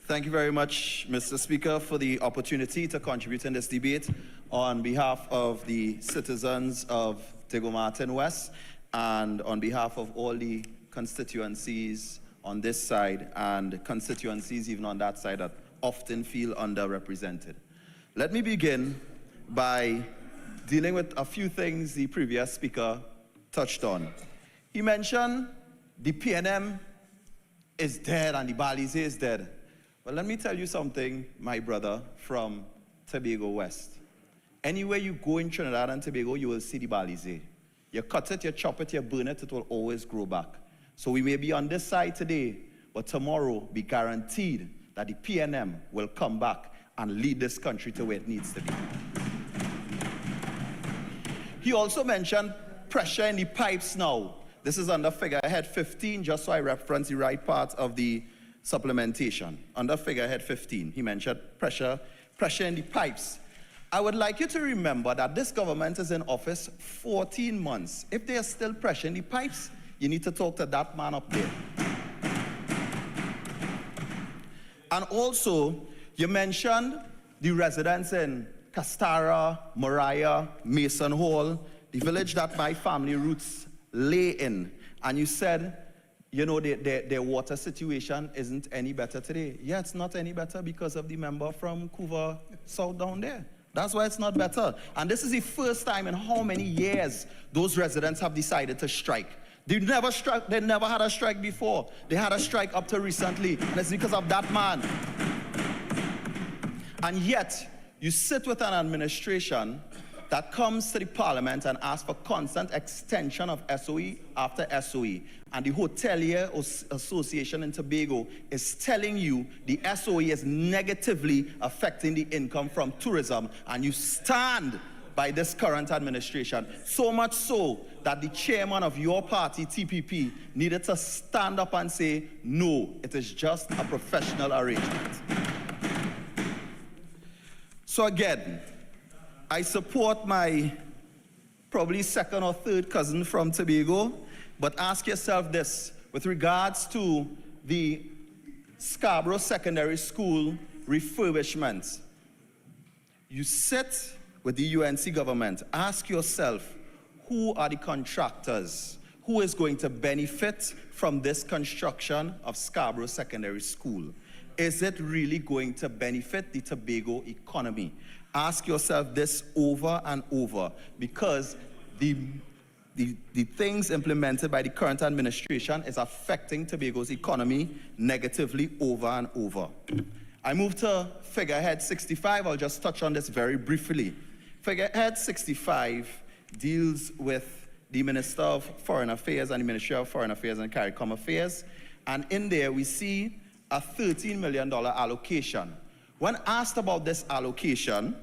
Thank you very much, Mr. Speaker, for the opportunity to contribute in this debate on behalf of the citizens of Tego Martin West and on behalf of all the constituencies on this side and constituencies even on that side that often feel underrepresented. Let me begin by dealing with a few things the previous speaker touched on. He mentioned the PNM is dead and the Balize is dead. Well, let me tell you something, my brother, from Tobago West. Anywhere you go in Trinidad and Tobago, you will see the Balize. You cut it, you chop it, you burn it, it will always grow back. So we may be on this side today, but tomorrow be guaranteed that the PNM will come back and lead this country to where it needs to be. He also mentioned pressure in the pipes now. This is under figurehead 15, just so I reference the right part of the supplementation. Under figurehead 15, he mentioned pressure in the pipes. I would like you to remember that this government is in office 14 months. If there's still pressure in the pipes, you need to talk to that man up there. And also, you mentioned the residents in Castara, Moriah, Mason Hall, the village that my family roots lay in. And you said, you know, their water situation isn't any better today. Yeah, it's not any better because of the member from Couva South down there. That's why it's not better. And this is the first time in how many years those residents have decided to strike. They never had a strike before. They had a strike up to recently, and it's because of that man. And yet, you sit with an administration that comes to the parliament and asks for constant extension of SOE after SOE. And the Hotelier Association in Tobago is telling you the SOE is negatively affecting the income from tourism, and you stand by this current administration. So much so that the chairman of your party, TPP, needed to stand up and say, no, it is just a professional arrangement. So again, I support my probably second or third cousin from Tobago, but ask yourself this, with regards to the Scarborough Secondary School refurbishment. You sit with the UNC government, ask yourself, who are the contractors? Who is going to benefit from this construction of Scarborough Secondary School? Is it really going to benefit the Tobago economy? Ask yourself this over and over, because the things implemented by the current administration is affecting Tobago's economy negatively over and over. I move to figurehead 65. I'll just touch on this very briefly. Figurehead 65 deals with the Minister of Foreign Affairs and the Ministry of Foreign Affairs and CARICOM Affairs. And in there we see a $13 million allocation. When asked about this allocation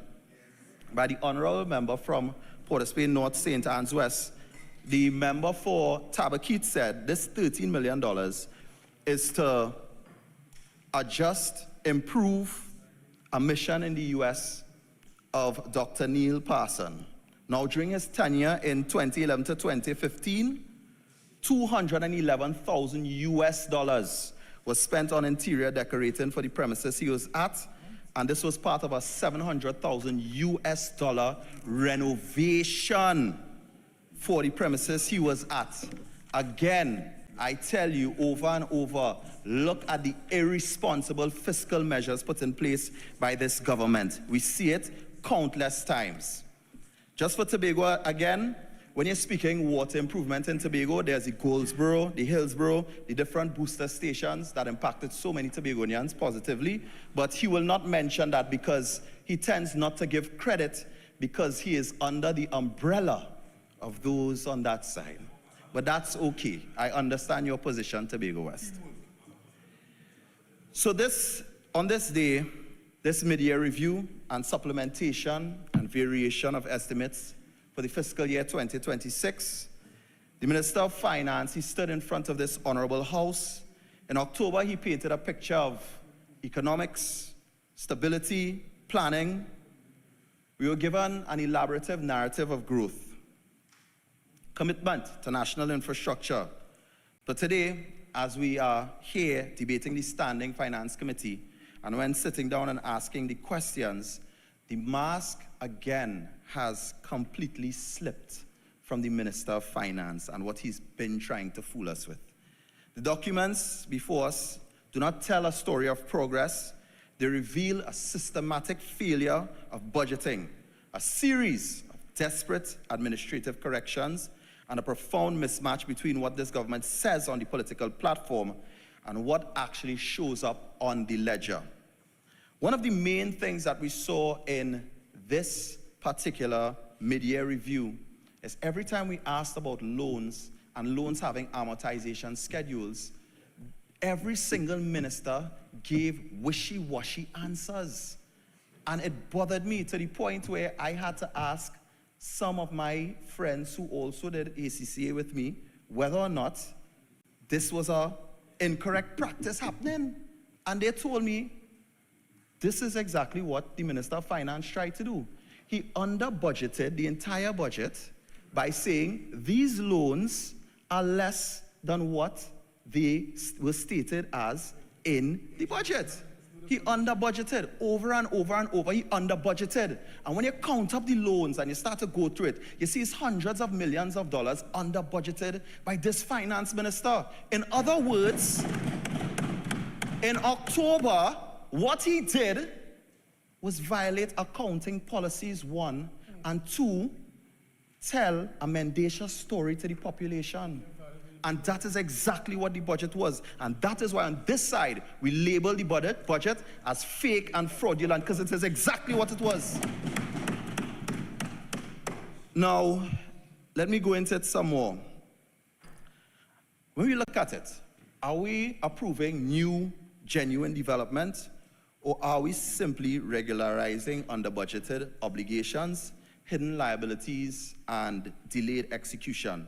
by the honorable member from Port of Spain North, St. Anne's West, the member for Tabaquite said this $13 million is to adjust, improve a mission in the US of Dr. Neil Parson. Now, during his tenure in 2011 to 2015, $211,000 was spent on interior decorating for the premises he was at, and this was part of a $700,000 renovation for the premises he was at. Again, I tell you over and over, look at the irresponsible fiscal measures put in place by this government. We see it countless times. Just for Tobago again, when you're speaking water improvement in Tobago, there's the Goldsboro, the Hillsborough, the different booster stations that impacted so many Tobagonians positively. But he will not mention that because he tends not to give credit because he is under the umbrella of those on that side. But that's okay. I understand your position, Tobago West. So on this day, this mid-year review and supplementation and variation of estimates for the fiscal year 2026, the Minister of Finance, he stood in front of this honorable house. In October, he painted a picture of economics, stability, planning. We were given an elaborative narrative of growth, commitment to national infrastructure. But today, as we are here debating the Standing Finance Committee, And when sitting down and asking the questions, the mask again has completely slipped from the Minister of Finance and what he's been trying to fool us with. The documents before us do not tell a story of progress. They reveal a systematic failure of budgeting, a series of desperate administrative corrections, and a profound mismatch between what this government says on the political platform and what actually shows up on the ledger. One of the main things that we saw in this particular mid-year review is every time we asked about loans and loans having amortization schedules, every single minister gave wishy-washy answers. And it bothered me to the point where I had to ask some of my friends who also did ACCA with me whether or not this was an incorrect practice happening. And they told me this is exactly what the Minister of Finance tried to do. He under-budgeted the entire budget by saying these loans are less than what they were stated as in the budget. He under-budgeted over and over and over. He under-budgeted. And when you count up the loans and you start to go through it, you see it's hundreds of millions of dollars under-budgeted by this finance minister. In other words, in October, what he did was violate accounting policies, 1, and 2, tell a mendacious story to the population. And that is exactly what the budget was. And that is why on this side, we label the budget as fake and fraudulent, because it is exactly what it was. Now, let me go into it some more. When we look at it, are we approving new, genuine development, or are we simply regularizing under-budgeted obligations, hidden liabilities, and delayed execution?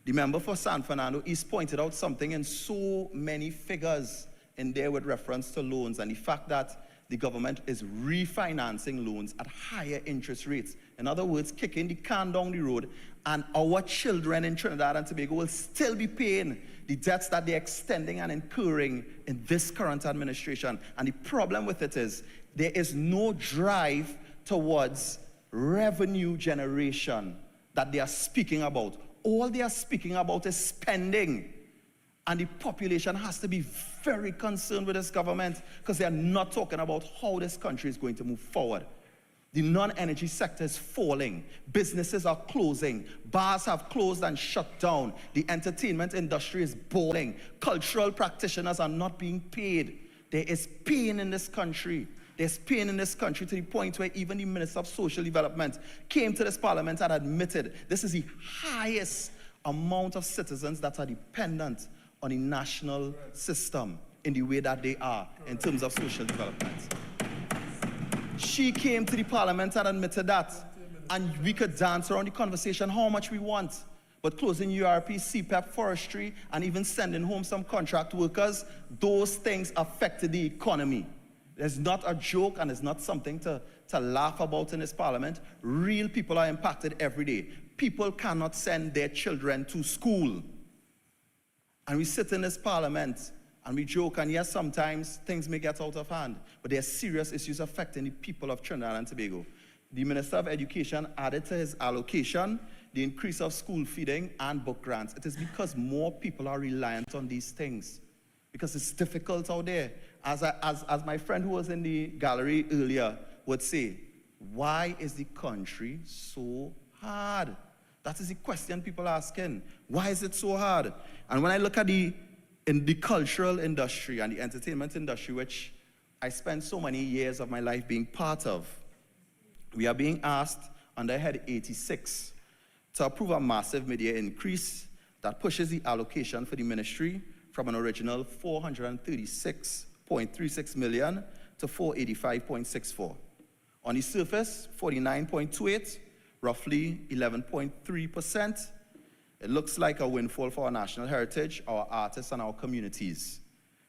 The member for San Fernando East pointed out something in so many figures in there with reference to loans and the fact that the government is refinancing loans at higher interest rates. In other words, kicking the can down the road, and our children in Trinidad and Tobago will still be paying the debts that they're extending and incurring in this current administration. And the problem with it is there is no drive towards revenue generation that they are speaking about. All they are speaking about is spending. And the population has to be very concerned with this government because they are not talking about how this country is going to move forward. The non-energy sector is falling. Businesses are closing. Bars have closed and shut down. The entertainment industry is boiling. Cultural practitioners are not being paid. There is pain in this country. There's pain in this country to the point where even the Minister of Social Development came to this parliament and admitted this is the highest amount of citizens that are dependent on the national system in the way that they are in terms of social development. She came to the parliament and admitted that, and we could dance around the conversation how much we want, but closing URP, CPEP, forestry, and even sending home some contract workers, those things affected the economy. It's not a joke, and it's not something to laugh about in this parliament. Real people are impacted every day. People cannot send their children to school. And we sit in this parliament and we joke, and yes, sometimes things may get out of hand, but there are serious issues affecting the people of Trinidad and Tobago. The Minister of Education added to his allocation the increase of school feeding and book grants. It is because more people are reliant on these things, because it's difficult out there. As my friend who was in the gallery earlier would say, why is the country so hard? That is the question people are asking. Why is it so hard? And when I look at in the cultural industry and the entertainment industry, which I spent so many years of my life being part of, we are being asked under Head 86 to approve a massive mid-year increase that pushes the allocation for the ministry from an original $436.36 million to $485.64. On the surface, 49.28, roughly 11.3%. It looks like a windfall for our national heritage, our artists, and our communities.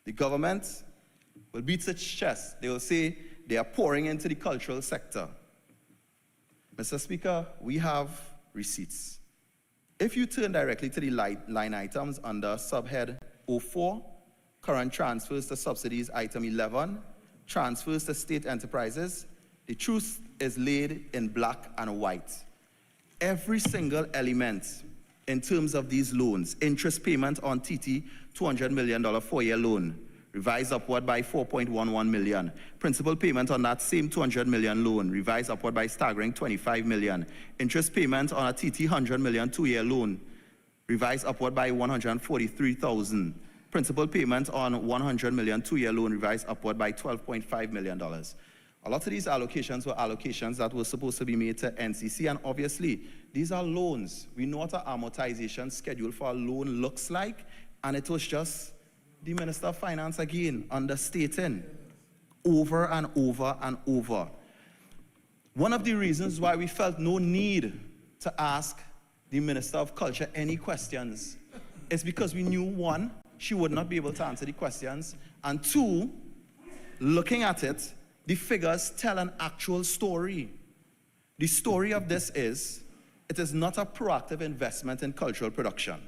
The government will beat its chest. They will say they are pouring into the cultural sector. Mr. Speaker, we have receipts. If you turn directly to the line items under subhead 04, current transfers to subsidies, item 11, transfers to state enterprises, the truth is laid in black and white. Every single element in terms of these loans, interest payment on TT, $200 million 4-year loan, revised upward by 4.11 million. Principal payment on that same 200 million loan, revised upward by staggering 25 million. Interest payment on a TT 100 million 2-year loan, revised upward by 143,000. Principal payment on 100 million 2-year loan, revised upward by $12.5 million. A lot of these allocations were allocations that were supposed to be made to NCC, and obviously, these are loans. We know what an amortization schedule for a loan looks like, and it was just the Minister of Finance again understating over and over and over. One of the reasons why we felt no need to ask the Minister of Culture any questions is because we knew, one, she would not be able to answer the questions, and two, looking at it, the figures tell an actual story. The story of this is, it is not a proactive investment in cultural production.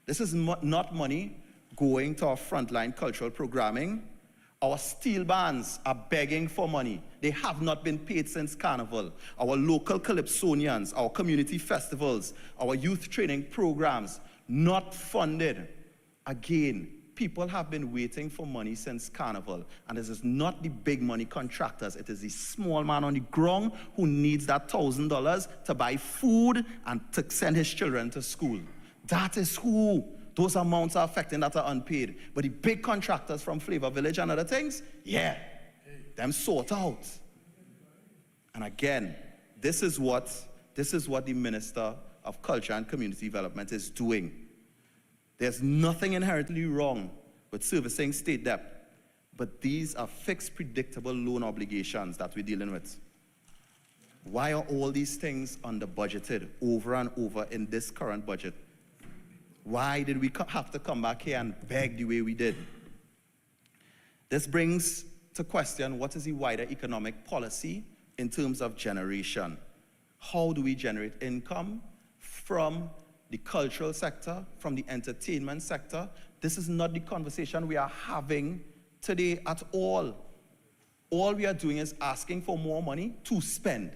This is not money going to our frontline cultural programming. Our steel bands are begging for money. They have not been paid since Carnival. Our local calypsonians, our community festivals, our youth training programs, not funded. Again, people have been waiting for money since Carnival, and this is not the big money contractors. It is the small man on the ground who needs that $1,000 to buy food and to send his children to school. That is who those amounts are affecting that are unpaid. But the big contractors from Flavor Village and other things, yeah, them sort out. And again, this is what the Minister of Culture and Community Development is doing. There's nothing inherently wrong with servicing state debt, but these are fixed, predictable loan obligations that we're dealing with. Why are all these things under-budgeted over and over in this current budget? Why did we have to come back here and beg the way we did? This brings to question, what is the wider economic policy in terms of generation? How do we generate income from the cultural sector, from the entertainment sector? This is not the conversation we are having today at all. All we are doing is asking for more money to spend.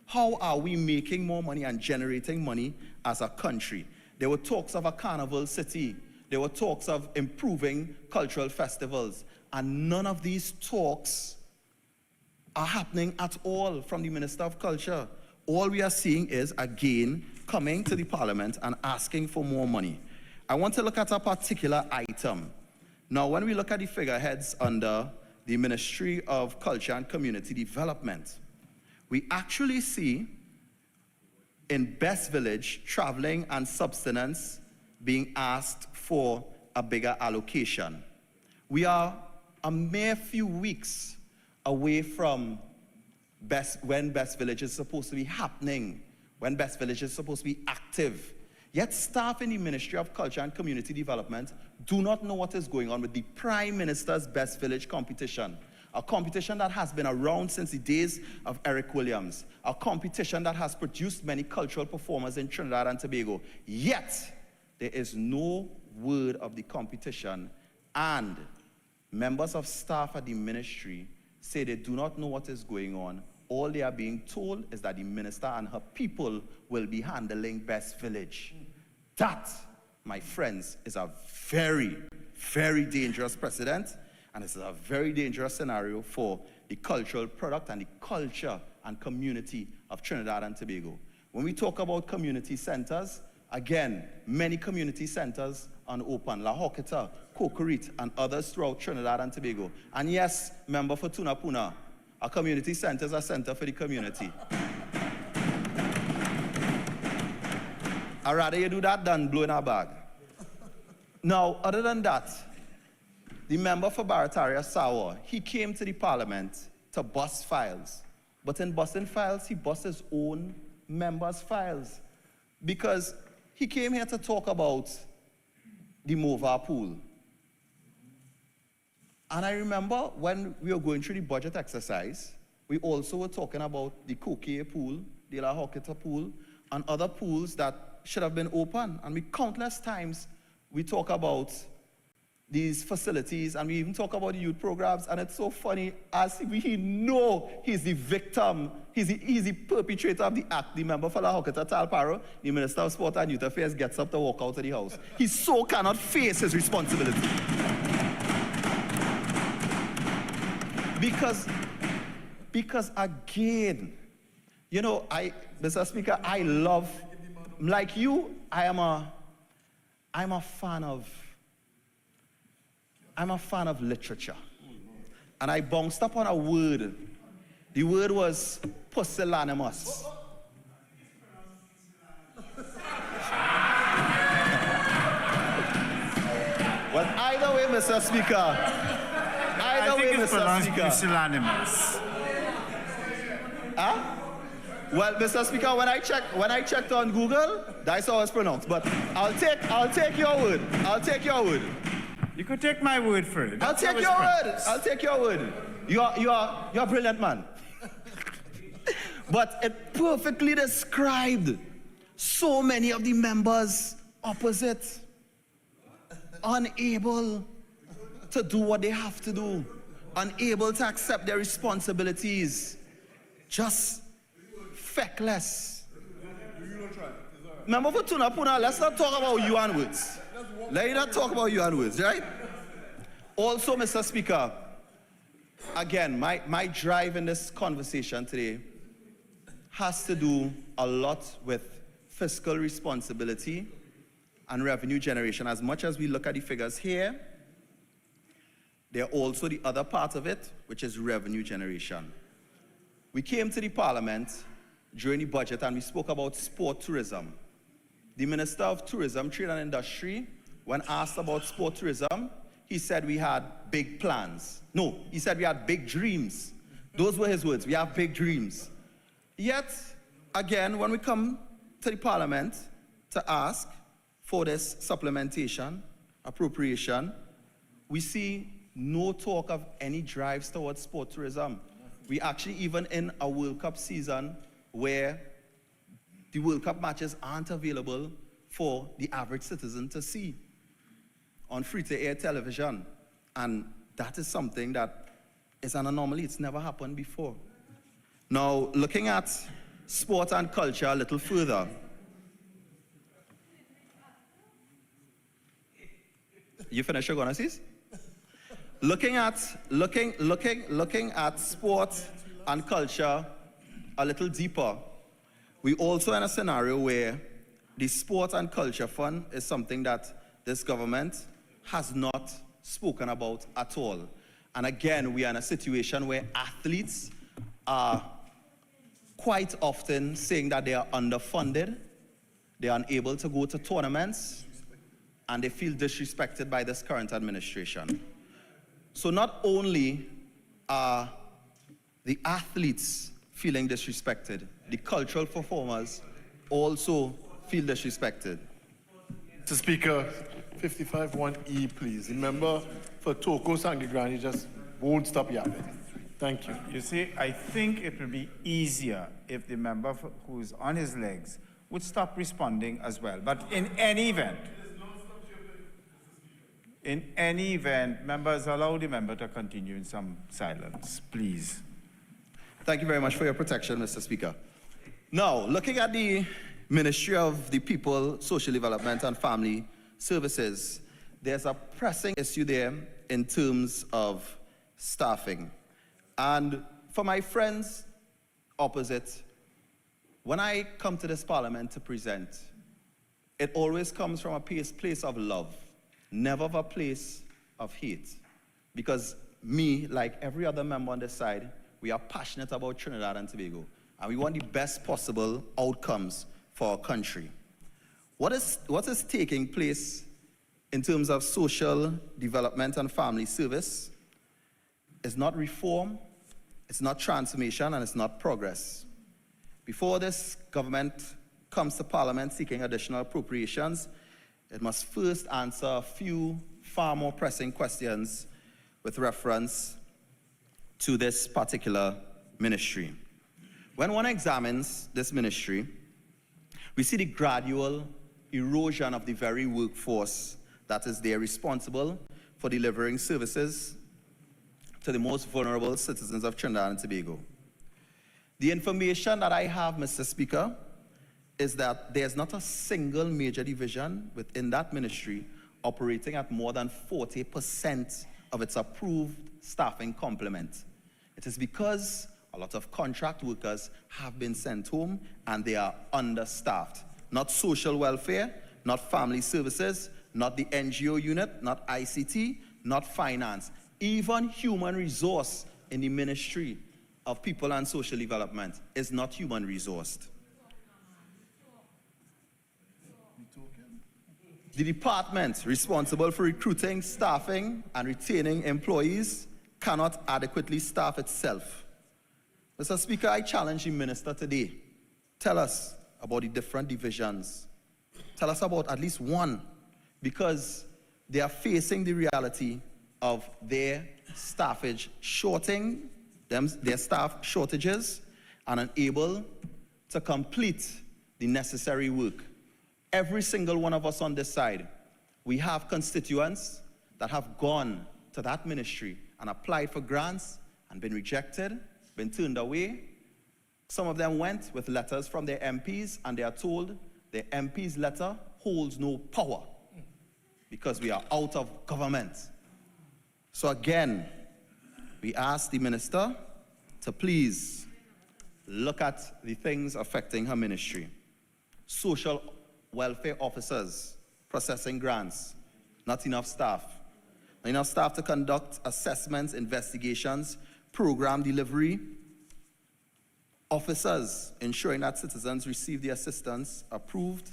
How are we making more money and generating money as a country? There were talks of a carnival city. There were talks of improving cultural festivals. And none of these talks are happening at all from the Minister of Culture. All we are seeing is, again, coming to the Parliament and asking for more money. I want to look at a particular item. Now, when we look at the figureheads under the Ministry of Culture and Community Development, we actually see in Best Village, traveling and subsistence being asked for a bigger allocation. We are a mere few weeks away from when Best Village is supposed to be happening, when Best Village is supposed to be active. Yet staff in the Ministry of Culture and Community Development do not know what is going on with the Prime Minister's Best Village competition. A competition that has been around since the days of Eric Williams. A competition that has produced many cultural performers in Trinidad and Tobago. Yet, there is no word of the competition, and members of staff at the ministry say they do not know what is going on. All they are being told is that the minister and her people will be handling Best Village. That, my friends, is a very, very dangerous precedent. And it's a very dangerous scenario for the cultural product and the culture and community of Trinidad and Tobago. When we talk about community centers, again, many community centers are open. La Hoqueta, Cocorit, and others throughout Trinidad and Tobago. And yes, member for Tuna Puna, a community center is a center for the community. I'd rather you do that than blow in our bag. Now, other than that, the member for Barataria Sawa, he came to the Parliament to bust files. But in busting files, he bust his own members' files. Because he came here to talk about the Mova pool. And I remember when we were going through the budget exercise, we also were talking about the Coquet pool, the La Hoqueta pool, and other pools that should have been open. And we countless times we talk about these facilities, and we even talk about the youth programs, and it's so funny, as we know he's the victim, he's the perpetrator of the act. The member for La Hoketa Talparo, the Minister of Sport and Youth Affairs, gets up to walk out of the house. He so cannot face his responsibility. Because again, you know, Mr. Speaker, I love, like you, I'm a fan of literature. And I bounced upon a word. The word was pusillanimous. Well, either way, Mr. Speaker. Either way, Mr. Speaker. Pusillanimous. Huh? Well, Mr. Speaker, when I checked on Google, that's how it's pronounced. But I'll take your word. I'll take your word. You could take my word for it. I'll take your word. I'll take your word. You're a brilliant man. But it perfectly described so many of the members opposite, unable to do what they have to do, unable to accept their responsibilities, just feckless. Remember for Tuna Puna, let's not talk about you and words. Let's not talk about you and words, right? Also, Mr. Speaker, again, my drive in this conversation today has to do a lot with fiscal responsibility and revenue generation. As much as we look at the figures here, there are also the other part of it, which is revenue generation. We came to the Parliament during the budget and we spoke about sport tourism. The Minister of Tourism, Trade and Industry, when asked about sport tourism, he said we had big plans. No, he said we had big dreams. Those were his words, we have big dreams. Yet, again, when we come to the Parliament to ask for this supplementation, appropriation, we see no talk of any drives towards sport tourism. We actually, even in a World Cup season where the World Cup matches aren't available for the average citizen to see on free-to-air television. And that is something that is an anomaly. It's never happened before. Now, looking at sport and culture a little further, you finish your gonna see? Looking at sport and culture a little deeper, we also in a scenario where the Sport and Culture Fund is something that this government has not spoken about at all. And again, we are in a situation where athletes are quite often saying that they are underfunded, they are unable to go to tournaments, and they feel disrespected by this current administration. So not only are the athletes feeling disrespected, the cultural performers also feel disrespected. Mr. Speaker, 55(1)(e), please. Remember, for Toko Sangigrani, you just won't stop yapping. Thank you. You see, I think it would be easier if the member who's on his legs would stop responding as well. But in any event, members, allow the member to continue in some silence, please. Thank you very much for your protection, Mr. Speaker. Now, looking at the Ministry of the People, Social Development and Family Services, there's a pressing issue there in terms of staffing. And for my friends opposite, when I come to this Parliament to present, it always comes from a place of love, never a place of hate. Because me, like every other member on this side, we are passionate about Trinidad and Tobago, and we want the best possible outcomes for our country. What is taking place in terms of social development and family service is not reform, it's not transformation, and it's not progress. Before this government comes to Parliament seeking additional appropriations, it must first answer a few far more pressing questions with reference to this particular ministry. When one examines this ministry, we see the gradual erosion of the very workforce that is there responsible for delivering services to the most vulnerable citizens of Trinidad and Tobago. The information that I have, Mr. Speaker, is that there's not a single major division within that ministry operating at more than 40% of its approved staffing complement. It is because a lot of contract workers have been sent home and they are understaffed. Not social welfare, not family services, not the NGO unit, not ICT, not finance, even human resource in the Ministry of People and Social Development is not human resourced. The department responsible for recruiting, staffing, and retaining employees cannot adequately staff itself. Mr. Speaker, I challenge the minister today. Tell us about the different divisions. Tell us about at least one, because they are facing the reality of their staffage shorting, their staff shortages, and unable to complete the necessary work. Every single one of us on this side, we have constituents that have gone to that ministry and applied for grants and been rejected, been turned away. Some of them went with letters from their MPs and they are told their MP's letter holds no power because we are out of government. So again, we ask the minister to please look at the things affecting her ministry. Social welfare officers processing grants, not enough staff. Not enough staff to conduct assessments, investigations, program delivery. Officers ensuring that citizens receive the assistance approved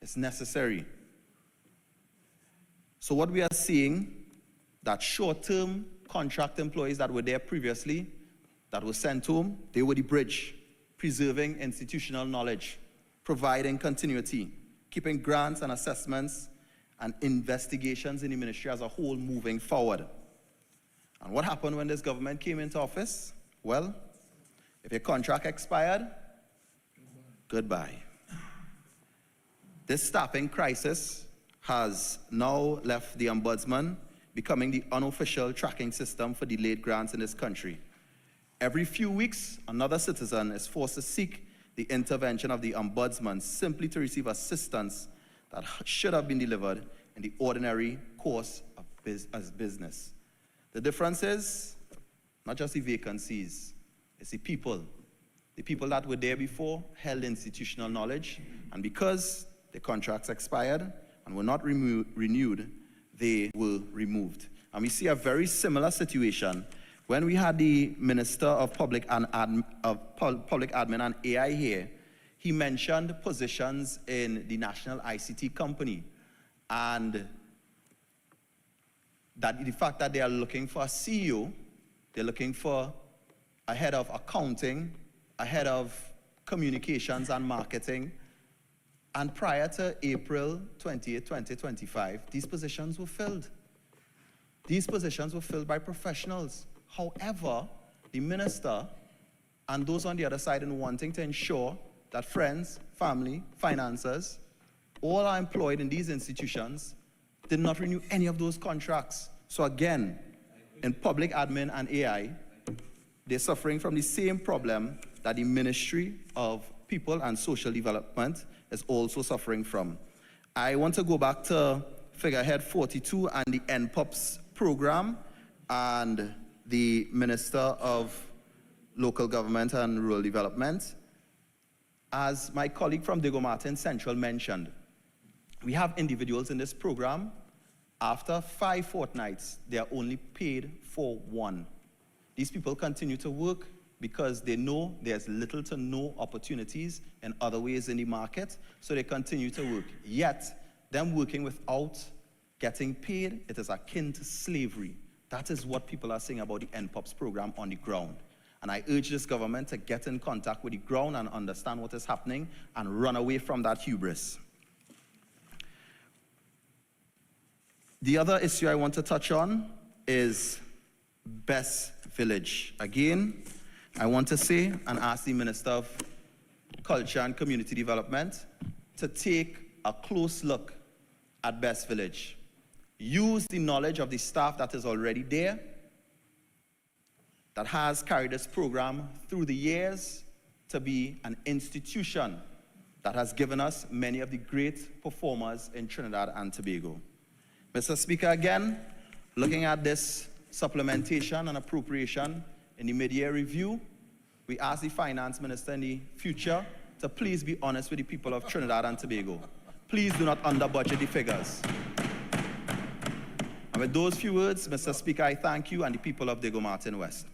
is necessary. So what we are seeing, that short-term contract employees that were there previously, that were sent home, they were the bridge, preserving institutional knowledge, providing continuity, keeping grants and assessments and investigations in the ministry as a whole moving forward. And what happened when this government came into office? Well, if your contract expired, goodbye. This staffing crisis has now left the Ombudsman becoming the unofficial tracking system for delayed grants in this country. Every few weeks, another citizen is forced to seek the intervention of the Ombudsman simply to receive assistance that should have been delivered in the ordinary course of business. The difference is not just the vacancies, it's the people. The people that were there before held institutional knowledge, and because the contracts expired and were not renewed, they were removed. And we see a very similar situation when we had the Minister of Public Admin and AI here. He mentioned positions in the National ICT Company, and that the fact that they are looking for a CEO, they're looking for a head of accounting, a head of communications and marketing, and prior to April 28, 2025, these positions were filled. These positions were filled by professionals. However, the minister and those on the other side in wanting to ensure that friends, family, finances, all are employed in these institutions, did not renew any of those contracts. So again, in public admin and AI, they're suffering from the same problem that the Ministry of People and Social Development is also suffering from. I want to go back to figurehead 42 and the NPOPs program and the Minister of Local Government and Rural Development. As my colleague from Diego Martin Central mentioned, we have individuals in this program, after 5 fortnights, they are only paid for 1. These people continue to work because they know there's little to no opportunities in other ways in the market, so they continue to work. Yet, them working without getting paid, it is akin to slavery. That is what people are saying about the NPOPs program on the ground. And I urge this government to get in contact with the ground and understand what is happening and run away from that hubris. The other issue I want to touch on is Best Village. Again, I want to say and ask the Minister of Culture and Community Development to take a close look at Best Village. Use the the knowledge of the staff that is already there, that has carried this program through the years to be an institution that has given us many of the great performers in Trinidad and Tobago. Mr. Speaker, again, looking at this supplementation and appropriation in the mid-year review, we ask the Finance Minister in the future to please be honest with the people of Trinidad and Tobago. Please do not under-budget the figures. And with those few words, Mr. Speaker, I thank you and the people of Diego Martin West.